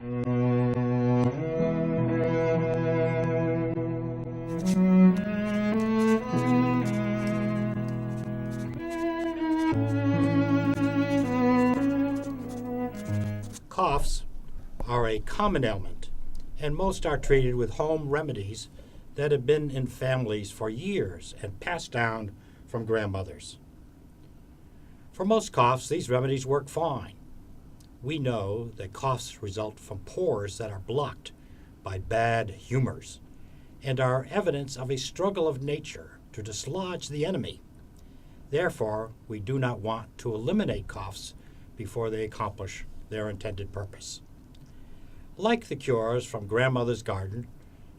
Coughs are a common ailment, and most are treated with home remedies that have been in families for years and passed down from grandmothers. For most coughs, these remedies work fine. We know that coughs result from pores that are blocked by bad humors and are evidence of a struggle of nature to dislodge the enemy. Therefore, we do not want to eliminate coughs before they accomplish their intended purpose. Like the cures from grandmother's garden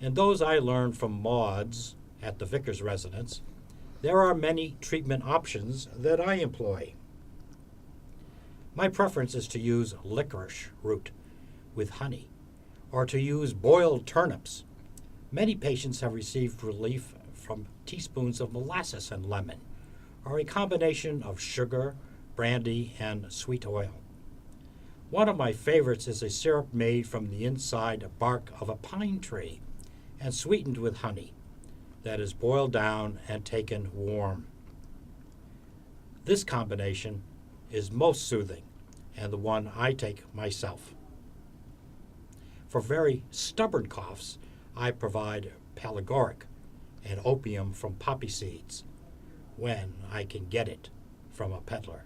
and those I learned from Maud's at the vicar's residence, there are many treatment options that I employ. My preference is to use licorice root with honey, or to use boiled turnips. Many patients have received relief from teaspoons of molasses and lemon, or a combination of sugar, brandy, and sweet oil. One of my favorites is a syrup made from the inside bark of a pine tree and sweetened with honey that is boiled down and taken warm. This combination is most soothing and the one I take myself. For very stubborn coughs, I provide paligoric and opium from poppy seeds when I can get it from a peddler.